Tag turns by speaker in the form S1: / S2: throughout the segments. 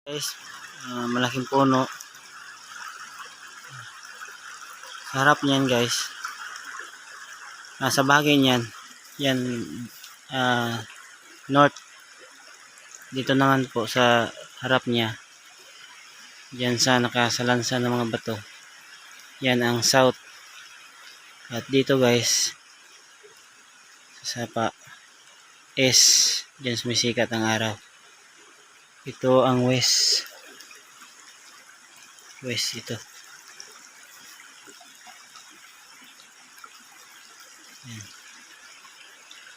S1: Guys, malaking puno sa harap niyan guys. Nasa bagay niyan yan, north. Dito naman po sa harap niya, diyan sa nakasalansa ng mga bato, yan ang south. At dito guys sa pa S, diyan sumisikat ang araw. Ito ang west ito.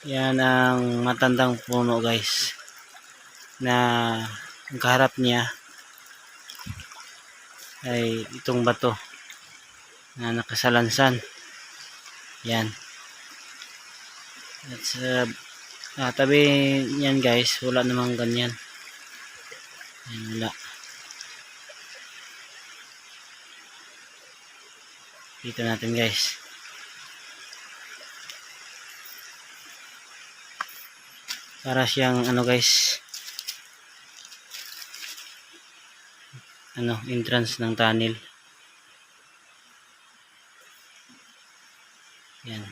S1: Yan ang matandang puno guys, na ang kaharap niya ay itong bato na nakasalansan. Yan. At sa tabi niyan guys, wala namang ganyan. Yan, wala. Dito natin guys. Para siyang guys, entrance ng tunnel. Yan.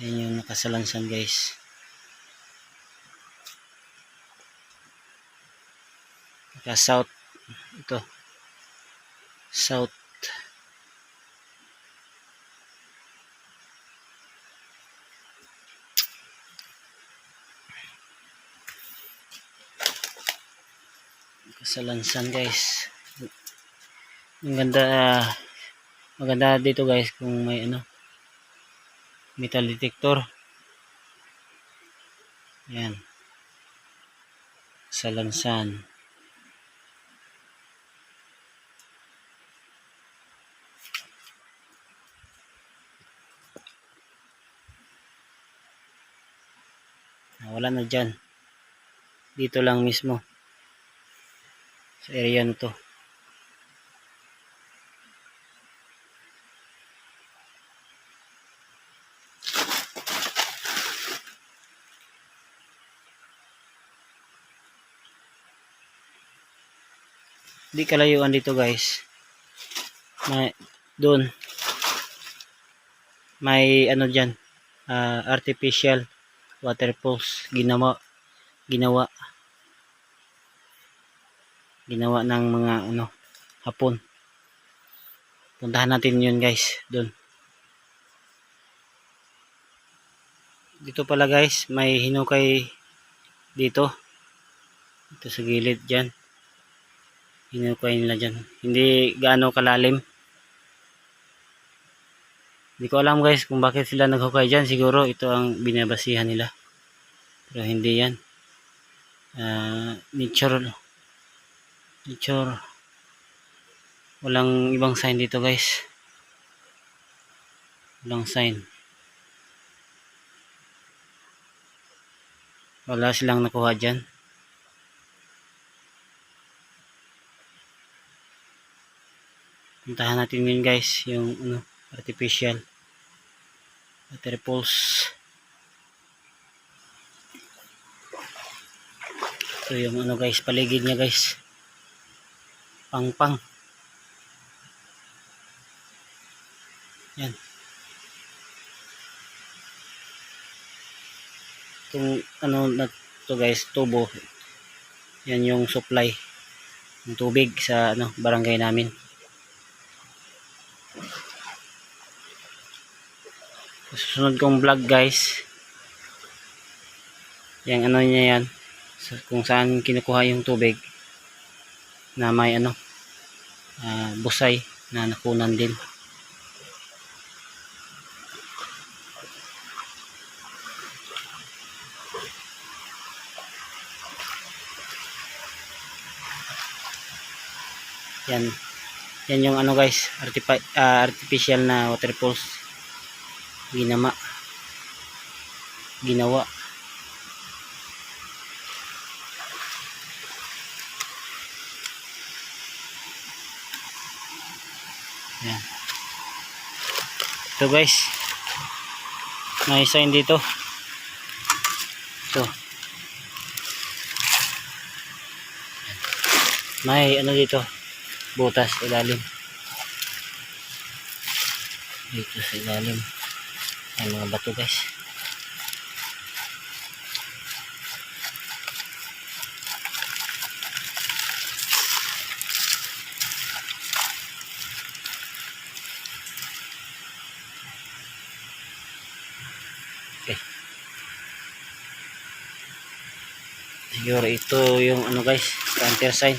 S1: Yan yung nakasalansan guys. South ito. South. Kasalansan guys. Ang ganda, maganda dito guys kung may metal detector. Yan. Kasalansan. Wala na dyan. Dito lang mismo sa area na to. Di kalayuan dito guys. Doon may dyan, artificial waterfalls ginawa ng mga Hapon. Puntahan natin yun guys, doon. Dito pala guys, may hinukay dito sa gilid dyan. Hinukay nila dyan, hindi gaano kalalim. Hindi ko alam guys kung bakit sila naghukay dyan. Siguro ito ang binabasihan nila, pero hindi yan. Nature. Walang ibang sign dito guys. Walang sign. Wala silang nakuha dyan. Puntahan natin yun guys, yung artificial waterfalls. So yung guys, paligid niya guys, pang yan. Itong na to guys, tubo. Yan yung supply ng tubig sa barangay namin. Susunod kong vlog guys, yung niya yan, kung saan kinukuha yung tubig na may busay na nakunan din. Yan yung guys, artificial na waterfalls ginawa. Yan. Ito guys, may sign dito. So may ano dito, butas sa ilalim. Dito sa ilalim may mga bato guys. Okay. Siguro ito yung ano guys, counter sign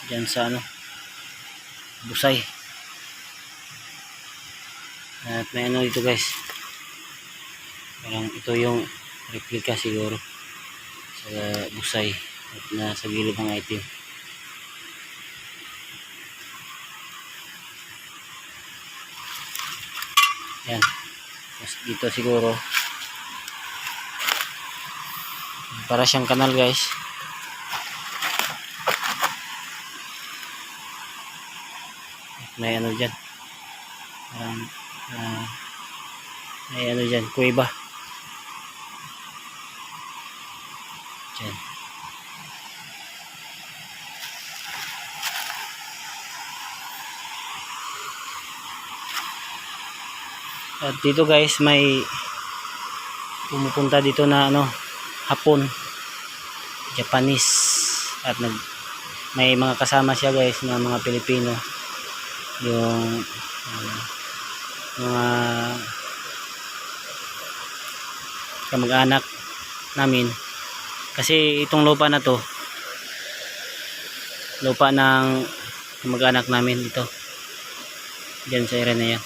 S1: dyan sa ano, busay. At may ano dito guys, parang ito yung replica siguro sa busay at nasa gilid ng item. Yan. Tapos dito siguro para siyang kanal guys. May ano dyan, parang may ano dyan, kuweba dyan. At dito guys may pumupunta dito na ano, Hapon, Japanese, at may mga kasama siya guys na mga Pilipino, yung mga kamag-anak namin, kasi itong lupa na to lupa ng kamag-anak namin dito dyan sa area na yan.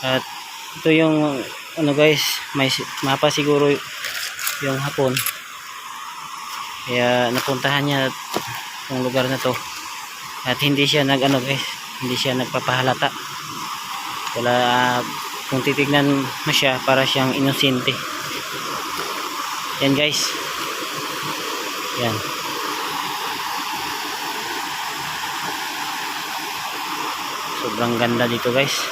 S1: At ito yung ano guys, may mapa siguro yung Hapon, kaya napuntahan niya yung lugar na to. At hindi siya nag ano guys, hindi siya nagpapahalata. Wala, kung titignan mo siya, para siyang inosente. Yan guys, yan. Sobrang ganda dito guys.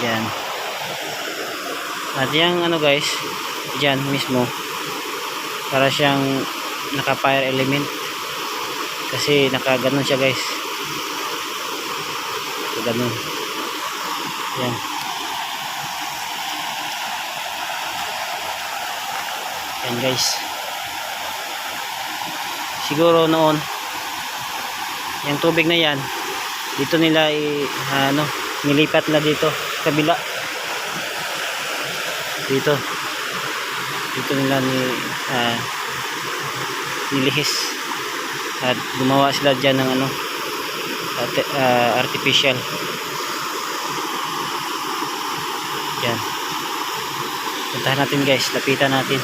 S1: Yan. At yung ano guys, dyan mismo para siyang naka fire element, kasi naka ganun siya guys, so ganun. Yan. Yan guys, siguro noon yung tubig na yan dito nila ano, nilipat na dito sa kabila, dito nila nilihis at gumawa sila dyan ng ano, artificial. Yan, puntahan natin guys, lapitan natin.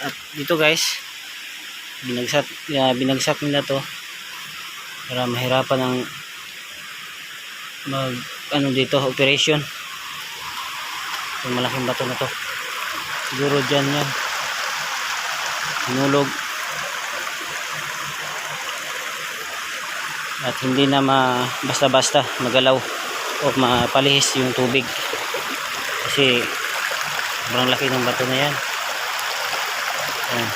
S1: At dito guys, binagsak nila to para mahirapan ng mag ano dito, operation. Yung malaking bato na to siguro dyan yan hinulog, at hindi na basta-basta magalaw o mapalihis yung tubig, kasi sobrang laki ng bato na yan. Ayan.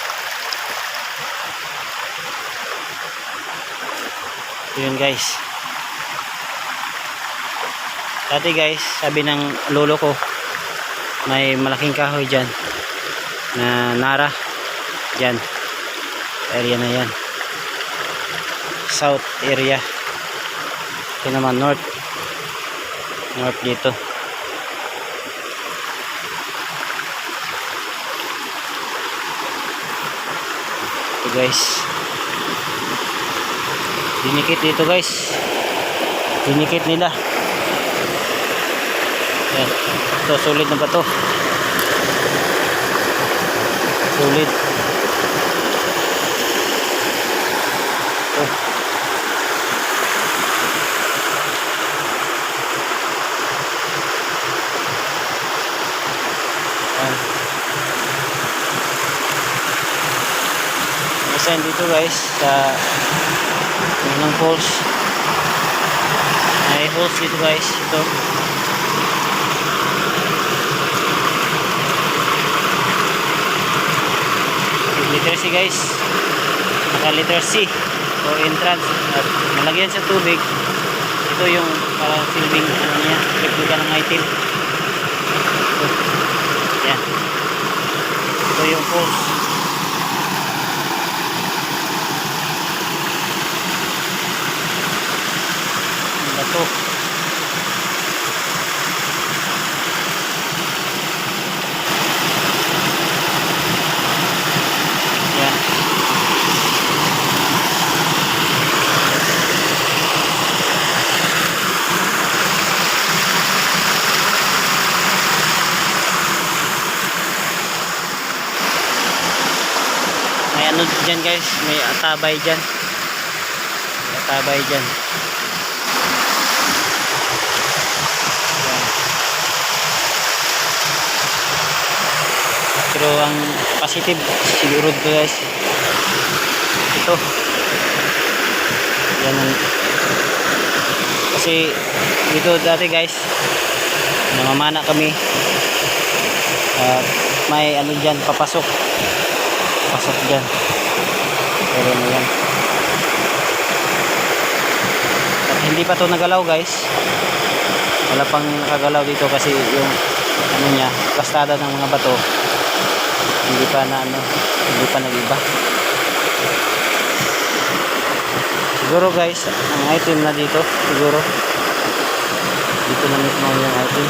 S1: Yun guys, dati guys, sabi ng lolo ko, may malaking kahoy dyan na nara dyan, area na yan, south area. Ito naman north dito. Ito guys, dinikit dito guys, dinikit nila. Yan. Ito solid na ba to, solid. Isa dito guys sa Manang Falls, may falls dito guys. Ito. Letter C guys. Naka letter C for entrance. At malagyan sa tubig. Ito yung parang filming ano niya, replica ng item. Ito. Yan. Ito yung falls. Ang bato. Yan. May ano dyan guys, may atabay dyan. May atabay dyan. Yan. Pero ang positive siguro dito guys, ito. Yan ang, kasi dito dati guys, namamana kami. May ano dyan, papasok dyan, pero ano yan, at hindi pa to nagalaw guys, wala pang nakagalaw dito kasi yung ano niya, kastada ng mga bato hindi pa na ano, hindi pa nag-iba. Siguro guys, ang item na dito, siguro dito na mismo yung item,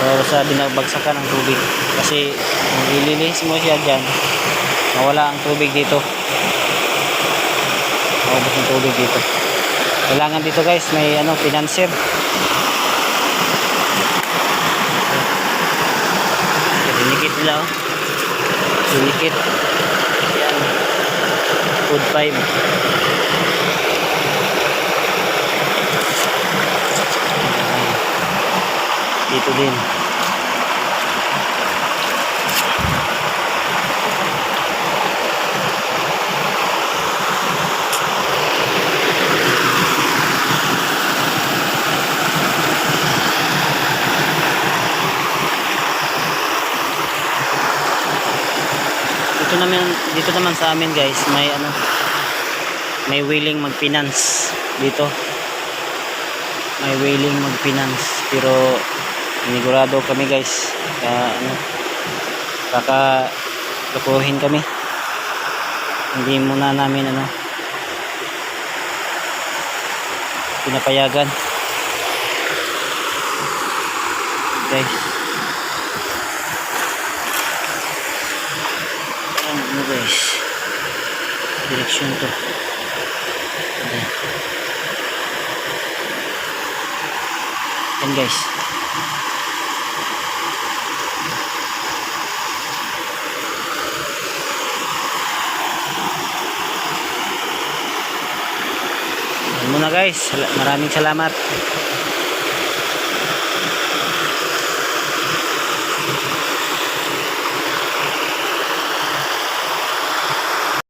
S1: pero sa binabagsakan ng tubig kasi kung ililinis mo siya dyan, mawala ang tubig dito, maubos ang tubig dito. Kailangan dito guys may ano, financer. Dinikit nila, oh, dinikit yan, food pipe. Dito din. Dito naman sa amin guys, may ano, may willing mag-finance dito. May willing mag-finance, pero sinigurado kami guys, ano, baka lukuhin kami. Hindi muna namin ano, pinapayagan guys. Ano guys, direksyon to. Yan guys. Yan muna guys. Maraming salamat.